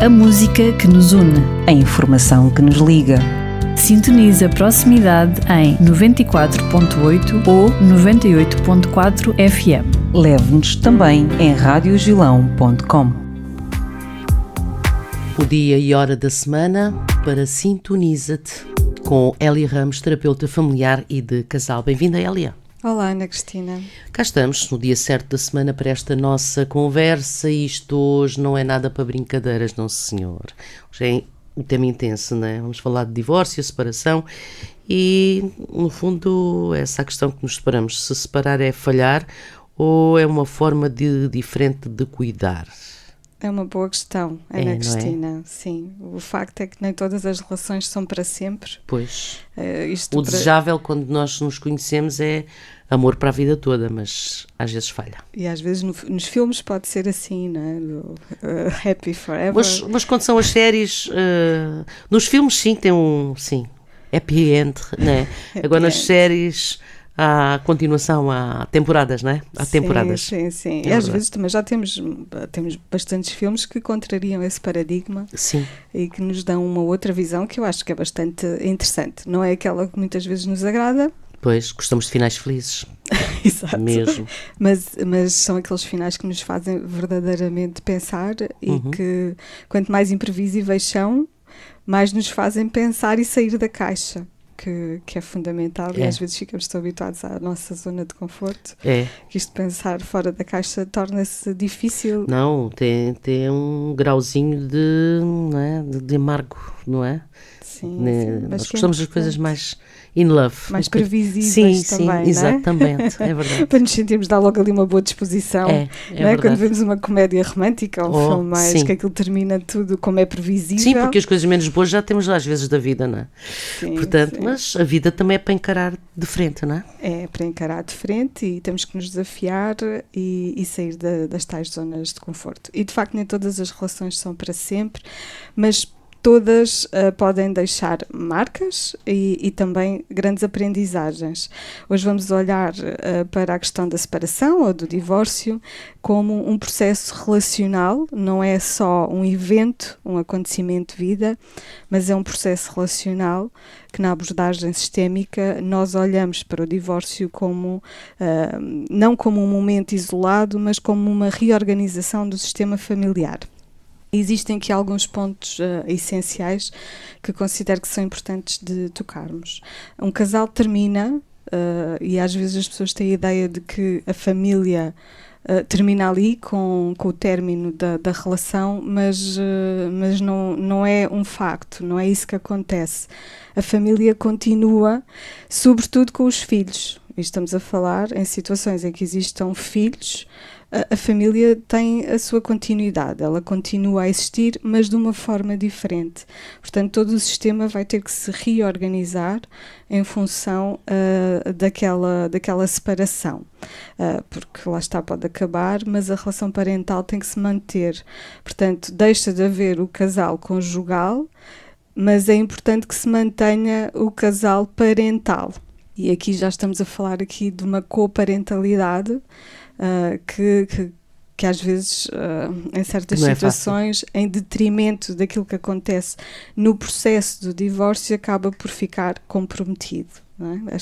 A música que nos une. A informação que nos liga. Sintoniza Proximidade em 94.8 ou 98.4 FM. Leve-nos também em radiogilão.com. O dia e hora da semana para Sintoniza-te com Hélia Ramos, terapeuta familiar e de casal. Bem-vinda, Hélia. Olá, Ana Cristina. Cá estamos, no dia certo da semana, para esta nossa conversa. Isto hoje não é nada para brincadeiras, não senhor. Hoje é um tema intenso, não é? Vamos falar de divórcio, separação e, no fundo, essa questão que nos separamos. Se separar é falhar ou é uma forma diferente de cuidar? É uma boa questão, Ana Cristina. Sim, o facto é que nem todas as relações são para sempre. Pois, o desejável quando nós nos conhecemos é amor para a vida toda, mas às vezes falha. E às vezes nos filmes pode ser assim, não é? Happy Forever. Mas quando são as séries, nos filmes sim, tem happy end, não é? Agora nas séries... Há continuação, há temporadas, não é? Há temporadas. Sim. E às vezes também já temos bastantes filmes que contrariam esse paradigma. Sim. E que nos dão uma outra visão que eu acho que é bastante interessante. Não é aquela que muitas vezes nos agrada. Pois, gostamos de finais felizes. Exato. Mesmo. Mas são aqueles finais que nos fazem verdadeiramente pensar e que quanto mais imprevisíveis são, mais nos fazem pensar e sair da caixa. Que é fundamental e às vezes ficamos tão habituados à nossa zona de conforto que isto pensar fora da caixa torna-se difícil. Não, tem um grauzinho de amargo, não é? Sim, nós gostamos das coisas mais in love. Mais previsíveis também, exatamente, é verdade. Para nos sentirmos dar logo ali uma boa disposição, não é? Quando vemos uma comédia romântica ou um filme mais que aquilo termina tudo como é previsível. Sim, porque as coisas menos boas já temos às vezes da vida, não é? Sim, portanto, mas a vida também é para encarar de frente, não é? É para encarar de frente e temos que nos desafiar e sair das tais zonas de conforto. E de facto nem todas as relações são para sempre, mas todas podem deixar marcas e também grandes aprendizagens. Hoje vamos olhar para a questão da separação ou do divórcio como um processo relacional, não é só um evento, um acontecimento de vida, mas é um processo relacional que na abordagem sistémica nós olhamos para o divórcio como, não como um momento isolado, mas como uma reorganização do sistema familiar. Existem aqui alguns pontos essenciais que considero que são importantes de tocarmos. Um casal termina, e às vezes as pessoas têm a ideia de que a família termina ali com o término da relação, mas não é um facto, não é isso que acontece. A família continua, sobretudo com os filhos. E estamos a falar em situações em que existam filhos. A família tem a sua continuidade, ela continua a existir, mas de uma forma diferente. Portanto, todo o sistema vai ter que se reorganizar em função daquela separação. Porque lá está, pode acabar, mas a relação parental tem que se manter. Portanto, deixa de haver o casal conjugal, mas é importante que se mantenha o casal parental. E aqui já estamos a falar aqui de uma coparentalidade, que às vezes, em certas situações, em detrimento daquilo que acontece no processo do divórcio, acaba por ficar comprometido, não é?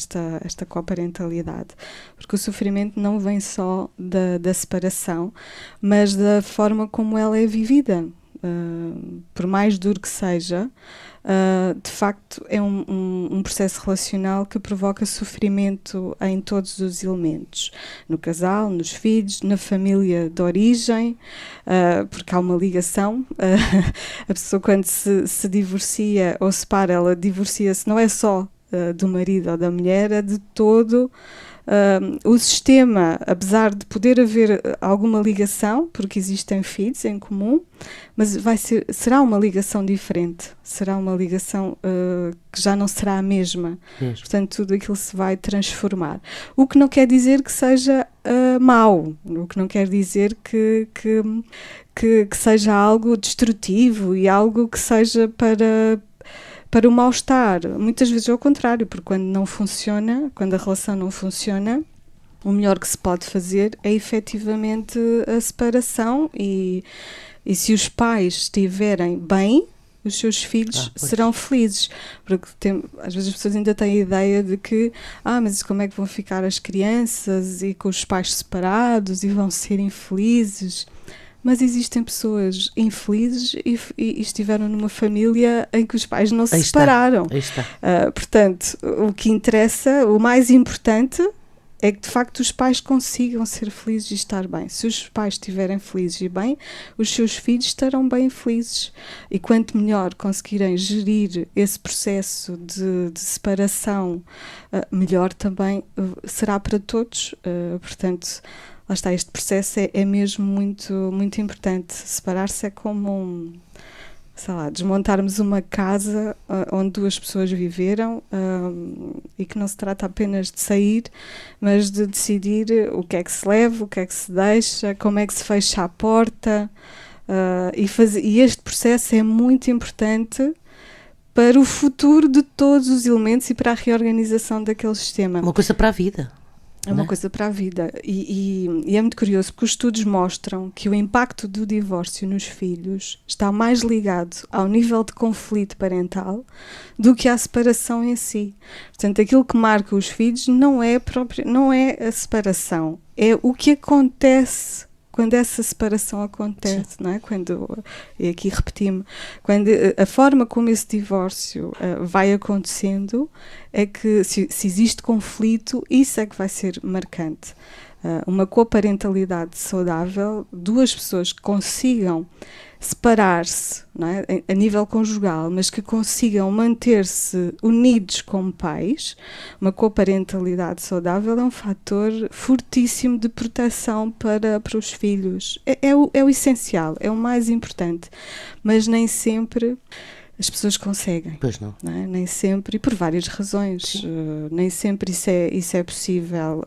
Esta coparentalidade. Porque o sofrimento não vem só da separação, mas da forma como ela é vivida. Por mais duro que seja, de facto é um processo relacional que provoca sofrimento em todos os elementos, no casal, nos filhos, na família de origem, porque há uma ligação. A pessoa quando se divorcia ou separa, ela divorcia-se não é só do marido ou da mulher, é de todo o sistema, apesar de poder haver alguma ligação, porque existem filhos em comum, mas será uma ligação diferente, será uma ligação que já não será a mesma. Portanto, tudo aquilo se vai transformar. O que não quer dizer que seja mau, o que não quer dizer que seja algo destrutivo e algo que seja para o mal-estar. Muitas vezes é o contrário, porque quando não funciona, quando a relação não funciona, o melhor que se pode fazer é efetivamente a separação e E se os pais estiverem bem, os seus filhos serão felizes. Porque às vezes as pessoas ainda têm a ideia de que mas como é que vão ficar as crianças e com os pais separados e vão ser infelizes? Mas existem pessoas infelizes e estiveram numa família em que os pais não se separaram. Aí está. Portanto, o que interessa, o mais importante, é que de facto os pais consigam ser felizes e estar bem. Se os pais estiverem felizes e bem, os seus filhos estarão bem felizes. E quanto melhor conseguirem gerir esse processo de separação, melhor também será para todos. Portanto, lá está, este processo é mesmo muito, muito importante. Separar-se é como desmontarmos uma casa onde duas pessoas viveram e que não se trata apenas de sair, mas de decidir o que é que se leva, o que é que se deixa, como é que se fecha a porta. E este processo é muito importante para o futuro de todos os elementos e para a reorganização daquele sistema. Uma coisa para a vida. É uma coisa para a vida. E é muito curioso porque os estudos mostram que o impacto do divórcio nos filhos está mais ligado ao nível de conflito parental do que à separação em si. Portanto, aquilo que marca os filhos não é a separação, é o que acontece quando essa separação acontece, não é? E aqui repeti-me, quando a forma como esse divórcio vai acontecendo é que se existe conflito, isso é que vai ser marcante. Uma coparentalidade saudável, duas pessoas que consigam separar-se, não é? A nível conjugal, mas que consigam manter-se unidos como pais, uma coparentalidade saudável é um fator fortíssimo de proteção para os filhos. É o essencial, é o mais importante, mas nem sempre as pessoas conseguem. Pois não. Não é? Nem sempre, e por várias razões, nem sempre isso é possível.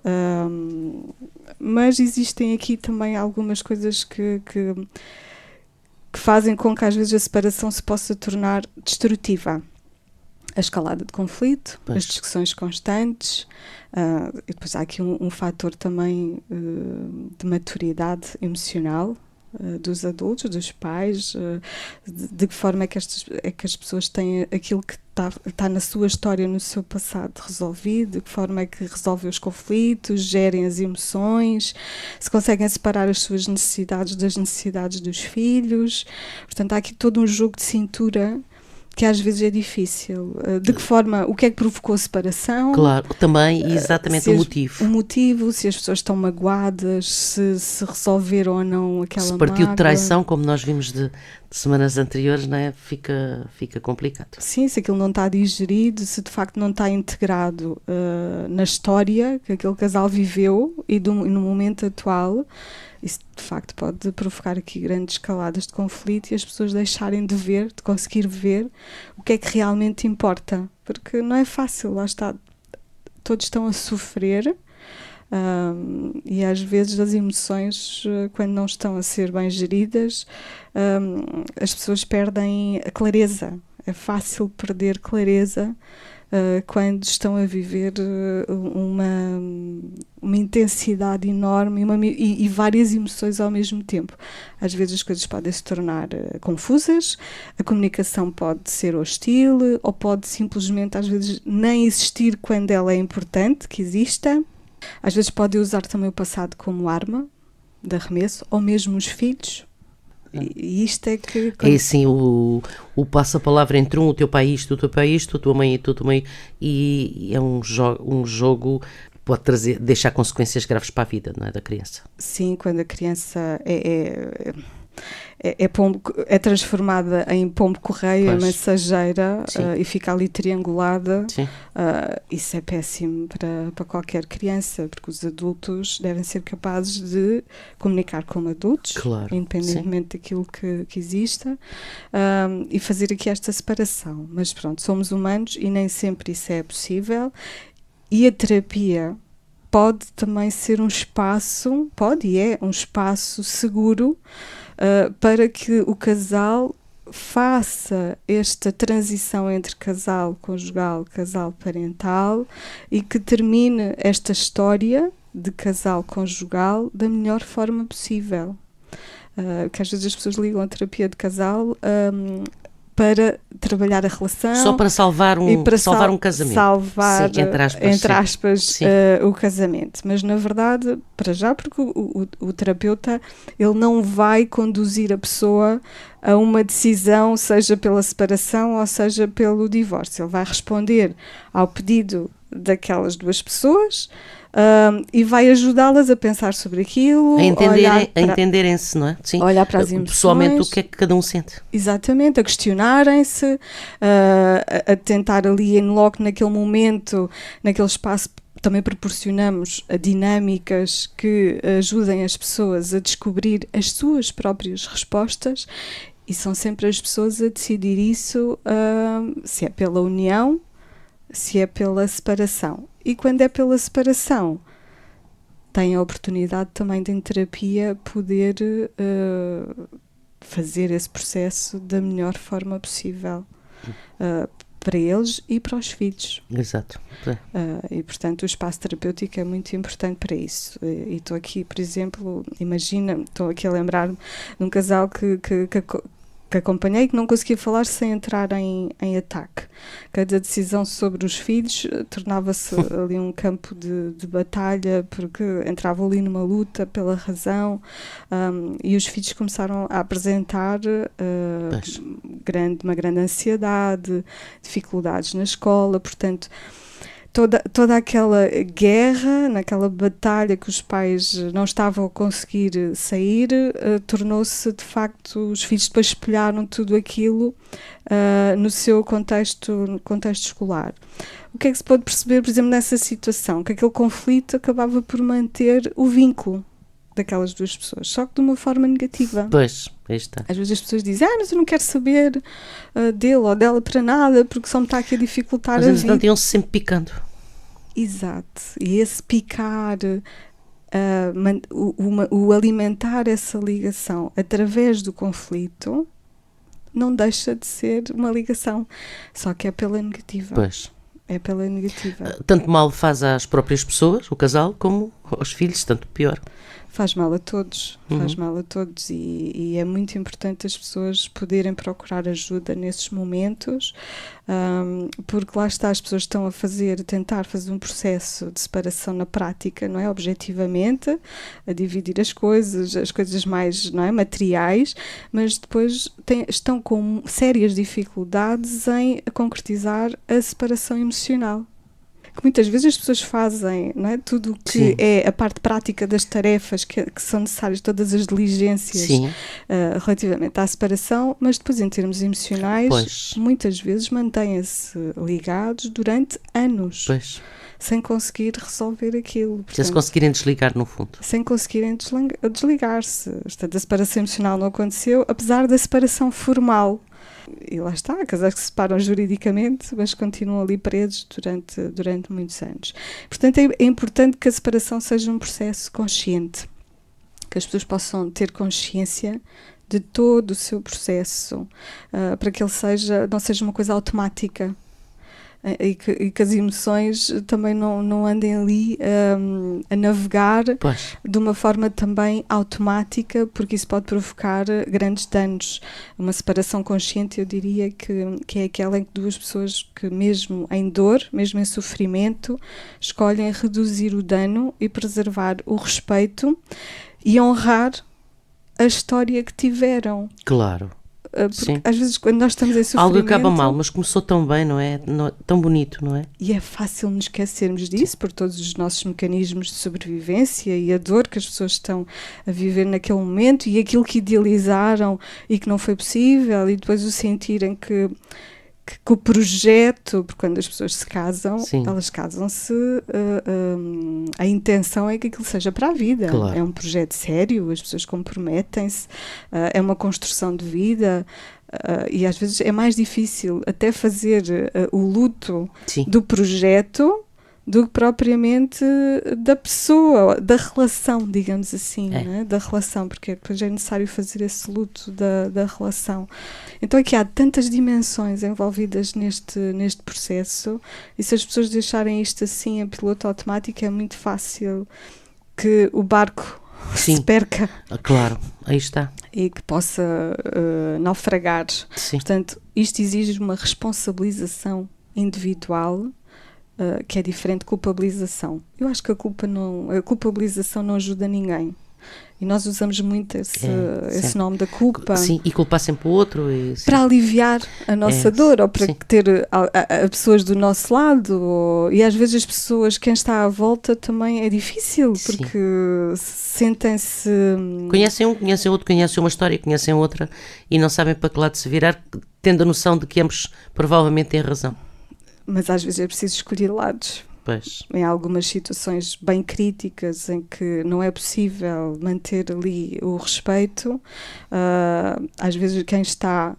Mas existem aqui também algumas coisas que fazem com que às vezes a separação se possa tornar destrutiva. A escalada de conflito, as discussões constantes, e depois há aqui um fator também de maturidade emocional dos adultos, dos pais, de que forma é que as pessoas têm aquilo que está na sua história, no seu passado resolvido, de que forma é que resolvem os conflitos, gerem as emoções, se conseguem separar as suas necessidades das necessidades dos filhos. Portanto, há aqui todo um jogo de cintura que às vezes é difícil. De que forma, o que é que provocou a separação? Claro, também exatamente o motivo. O motivo, se as pessoas estão magoadas, se resolveram ou não aquela mágoa. Se partiu de traição, como nós vimos de semanas anteriores, não é? Fica complicado. Sim, se aquilo não está digerido, se de facto não está integrado na história que aquele casal viveu e no momento atual, isso de facto pode provocar aqui grandes escaladas de conflito e as pessoas deixarem de conseguir ver o que é que realmente importa, porque não é fácil, lá está, todos estão a sofrer e às vezes as emoções, quando não estão a ser bem geridas, as pessoas perdem a clareza. É fácil perder clareza quando estão a viver uma intensidade enorme e várias emoções ao mesmo tempo. Às vezes as coisas podem se tornar confusas, a comunicação pode ser hostil ou pode simplesmente às vezes nem existir quando ela é importante que exista. Às vezes pode usar também o passado como arma de arremesso, ou mesmo os filhos. E isto é que... É assim, o passa-palavra entre o teu pai isto, o teu pai isto, a tua mãe e a tua mãe, e é um jogo que pode deixar consequências graves para a vida, não é, da criança. Sim, quando a criança é transformada em pombo-correia, mensageira, e fica ali triangulada, isso é péssimo para qualquer criança, porque os adultos devem ser capazes de comunicar como adultos, independentemente daquilo que exista, e fazer aqui esta separação. Mas pronto, somos humanos e nem sempre isso é possível, e a terapia pode também ser um espaço, um espaço seguro para que o casal faça esta transição entre casal conjugal, casal parental e que termine esta história de casal conjugal da melhor forma possível. que às vezes as pessoas ligam a terapia de casal para trabalhar a relação. Só para salvar um casamento. Salvar, sim, entre aspas, sim. O casamento. Mas, na verdade, para já, porque o terapeuta, ele não vai conduzir a pessoa a uma decisão, seja pela separação ou seja pelo divórcio. Ele vai responder ao pedido daquelas duas pessoas, e vai ajudá-las a pensar sobre aquilo, a entenderem-se, não é? Sim. Olhar para as emoções. Pessoalmente, o que é que cada um sente. Exatamente, a questionarem-se, a tentar ali em loco naquele momento, naquele espaço. Também proporcionamos dinâmicas que ajudem as pessoas a descobrir as suas próprias respostas, e são sempre as pessoas a decidir isso, se é pela união, se é pela separação. E quando é pela separação, tem a oportunidade também de, em terapia, poder fazer esse processo da melhor forma possível para eles e para os filhos. Exato. E, portanto, o espaço terapêutico é muito importante para isso. E estou aqui, por exemplo, estou aqui a lembrar-me de um casal que acompanhei, que não conseguia falar sem entrar em ataque. Cada decisão sobre os filhos tornava-se ali um campo de batalha, porque entravam ali numa luta pela razão, e os filhos começaram a apresentar uma grande ansiedade, dificuldades na escola, portanto, toda aquela guerra, naquela batalha que os pais não estavam a conseguir sair, tornou-se, de facto, os filhos depois espelharam tudo aquilo no seu contexto escolar. O que é que se pode perceber, por exemplo, nessa situação? Que aquele conflito acabava por manter o vínculo daquelas duas pessoas, só que de uma forma negativa. Pois, aí está. Às vezes as pessoas dizem, mas eu não quero saber dele ou dela para nada, porque só me está aqui a dificultar a vida. Mas iam-se sempre picando. Exato. E esse picar, o alimentar essa ligação através do conflito, não deixa de ser uma ligação, só que é pela negativa. Pois. É pela negativa. Tanto mal faz às próprias pessoas, o casal, como aos filhos, tanto pior. Faz mal a todos, e é muito importante as pessoas poderem procurar ajuda nesses momentos, porque lá está, as pessoas estão a tentar fazer um processo de separação na prática, não é? Objetivamente, a dividir as coisas mais, não é, materiais, mas depois estão com sérias dificuldades em concretizar a separação emocional. Que muitas vezes as pessoas fazem, não é? Tudo o que é a parte prática das tarefas que são necessárias, todas as diligências relativamente à separação, mas depois em termos emocionais, muitas vezes mantêm-se ligados durante anos, sem conseguir resolver aquilo. Portanto, sem se conseguirem desligar, no fundo. Sem conseguirem desligar-se. Portanto, a separação emocional não aconteceu, apesar da separação formal. E lá está, casais que se separam juridicamente, mas continuam ali presos durante muitos anos. Portanto, é importante que a separação seja um processo consciente, que as pessoas possam ter consciência de todo o seu processo, para que ele não seja uma coisa automática. E que as emoções também não andem ali a navegar de uma forma também automática, porque isso pode provocar grandes danos. Uma separação consciente, eu diria que é aquela em que duas pessoas que, mesmo em dor, mesmo em sofrimento, escolhem reduzir o dano e preservar o respeito e honrar a história que tiveram. Claro. Porque às vezes quando nós estamos em sofrimento... Algo acaba mal, mas começou tão bem, não é? Tão bonito, não é? E é fácil nos esquecermos disso, por todos os nossos mecanismos de sobrevivência e a dor que as pessoas estão a viver naquele momento e aquilo que idealizaram e que não foi possível, e depois o sentirem que o projeto, porque quando as pessoas se casam, elas casam-se, a intenção é que aquilo seja para a vida. Claro. É um projeto sério, as pessoas comprometem-se, é uma construção de vida, e às vezes é mais difícil até fazer o luto do projeto do que propriamente da pessoa, da relação, digamos assim, né? Da relação, porque depois é necessário fazer esse luto da relação. Então aqui há tantas dimensões envolvidas neste processo, e se as pessoas deixarem isto assim em piloto automático, é muito fácil que o barco Sim. se perca Claro, aí está. e que possa naufragar. Sim. Portanto, isto exige uma responsabilização individual, que é diferente de culpabilização. Eu acho que a culpabilização não ajuda ninguém. E nós usamos muito esse nome da culpa. Sim, e culpar sempre o outro. Para aliviar a nossa dor, ou para ter a pessoas do nosso lado. E às vezes as pessoas, quem está à volta, também é difícil, porque sentem-se... Conhecem um, conhecem outro, conhecem uma história, conhecem outra, e não sabem para que lado se virar, tendo a noção de que ambos provavelmente têm razão. Mas às vezes é preciso escolher lados. Pois. Em algumas situações bem críticas em que não é possível manter ali o respeito, às vezes quem está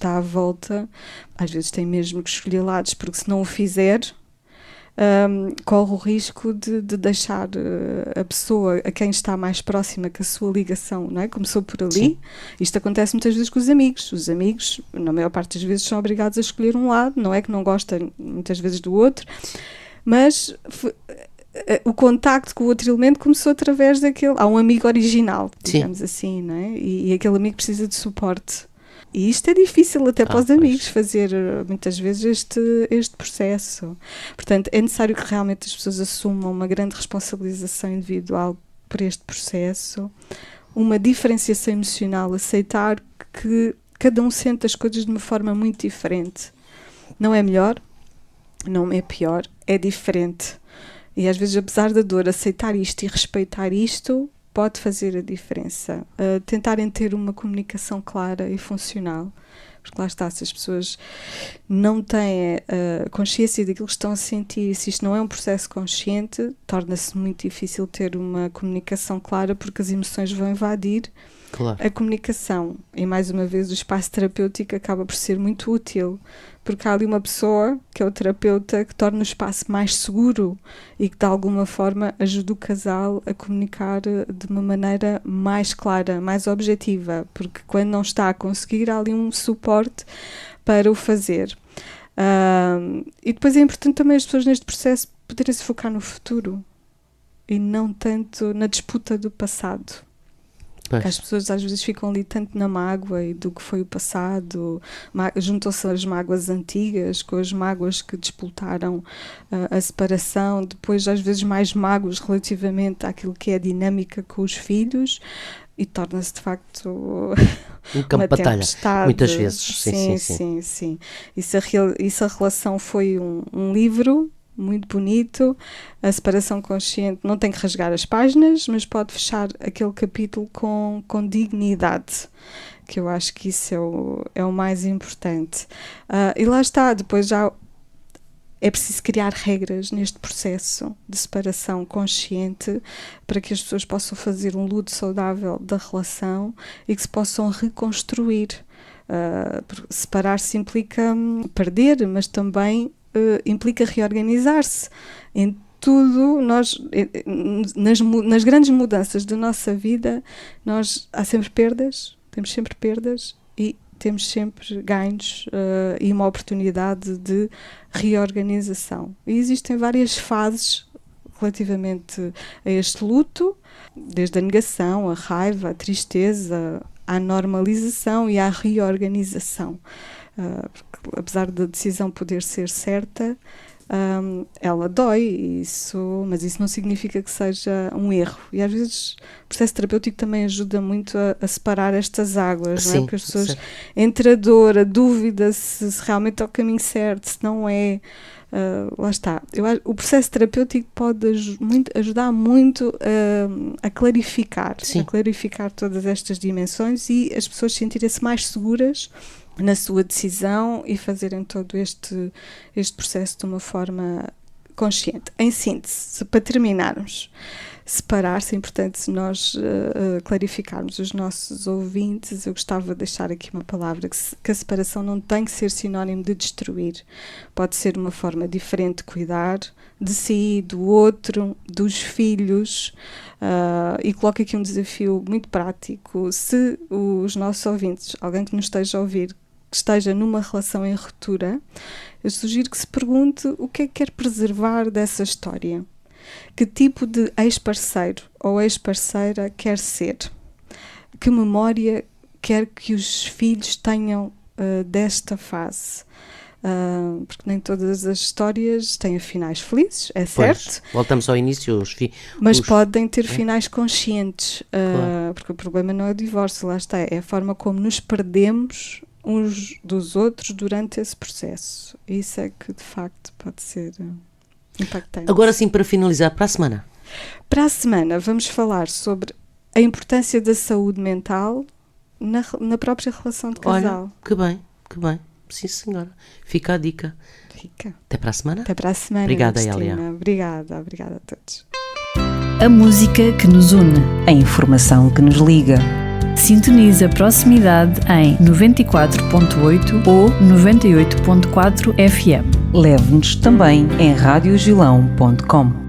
à volta, às vezes tem mesmo que escolher lados, porque se não o fizer, corre o risco de deixar a pessoa a quem está mais próxima, que a sua ligação, não é? Começou por ali. Sim. Isto acontece muitas vezes com os amigos. Os amigos, na maior parte das vezes, são obrigados a escolher um lado, não é que não gostam muitas vezes do outro, mas o contacto com o outro elemento começou através daquele... Há um amigo original, digamos assim, não é? E aquele amigo precisa de suporte. E isto é difícil até para os amigos fazer muitas vezes este processo. Portanto, é necessário que realmente as pessoas assumam uma grande responsabilização individual por este processo, uma diferenciação emocional, aceitar que cada um sente as coisas de uma forma muito diferente. Não é melhor, não é pior, é diferente. E às vezes, apesar da dor, aceitar isto e respeitar isto pode fazer a diferença. Tentarem ter uma comunicação clara e funcional, porque lá está, se as pessoas não têm consciência daquilo que estão a sentir, se isto não é um processo consciente, torna-se muito difícil ter uma comunicação clara, porque as emoções vão invadir a comunicação. E mais uma vez o espaço terapêutico acaba por ser muito útil, porque há ali uma pessoa, que é o terapeuta, que torna o espaço mais seguro e que de alguma forma ajuda o casal a comunicar de uma maneira mais clara, mais objetiva, porque quando não está a conseguir, há ali um suporte para o fazer. E depois é importante também as pessoas neste processo poderem se focar no futuro e não tanto na disputa do passado. Porque as pessoas às vezes ficam ali tanto na mágoa e do que foi o passado, juntam-se as mágoas antigas com as mágoas que disputaram a separação, depois às vezes mais mágoas relativamente àquilo que é a dinâmica com os filhos, e torna-se de facto um campo de batalha, muitas vezes. Sim. E se a relação foi um livro muito bonito, a separação consciente não tem que rasgar as páginas, mas pode fechar aquele capítulo com dignidade, que eu acho que isso é o mais importante. E lá está, depois já é preciso criar regras neste processo de separação consciente para que as pessoas possam fazer um luto saudável da relação e que se possam reconstruir. Separar-se implica perder, mas também implica reorganizar-se. Em tudo, nas grandes mudanças da nossa vida, há sempre perdas, temos sempre perdas e temos sempre ganhos e uma oportunidade de reorganização. E existem várias fases relativamente a este luto, desde a negação, a raiva, a tristeza, à normalização e à reorganização. Porque, apesar da decisão poder ser certa, ela dói, mas isso não significa que seja um erro. E às vezes o processo terapêutico também ajuda muito a separar estas águas, não é? Porque as pessoas, entre a dor, a dúvida se realmente é o caminho certo, se não é, lá está. O processo terapêutico pode ajudar muito a clarificar todas estas dimensões e as pessoas sentirem-se mais seguras na sua decisão e fazerem todo este processo de uma forma consciente. Em síntese, para terminarmos, separar-se é importante. Se nós clarificarmos os nossos ouvintes, eu gostava de deixar aqui uma palavra, que a separação não tem que ser sinónimo de destruir. Pode ser uma forma diferente de cuidar de si, do outro, dos filhos, e coloco aqui um desafio muito prático. Se os nossos ouvintes, alguém que nos esteja a ouvir, que esteja numa relação em ruptura, eu sugiro que se pergunte o que é que quer preservar dessa história. Que tipo de ex-parceiro ou ex-parceira quer ser? Que memória quer que os filhos tenham desta fase? Porque nem todas as histórias têm finais felizes, é certo? Voltamos ao início, mas podem ter finais conscientes, porque o problema não é o divórcio, lá está, é a forma como nos perdemos uns dos outros durante esse processo. Isso é que de facto pode ser impactante. Agora sim, para finalizar, para a semana. Para a semana vamos falar sobre a importância da saúde mental na própria relação de casal. Olha, que bem. Sim, senhora. Fica a dica. Fica. Até para a semana. Até para a semana. Obrigada, Cristina. Elia. Obrigada a todos. A música que nos une. A informação que nos liga. Sintoniza Proximidade em 94.8 ou 98.4 FM. Leve-nos também em radiogilão.com.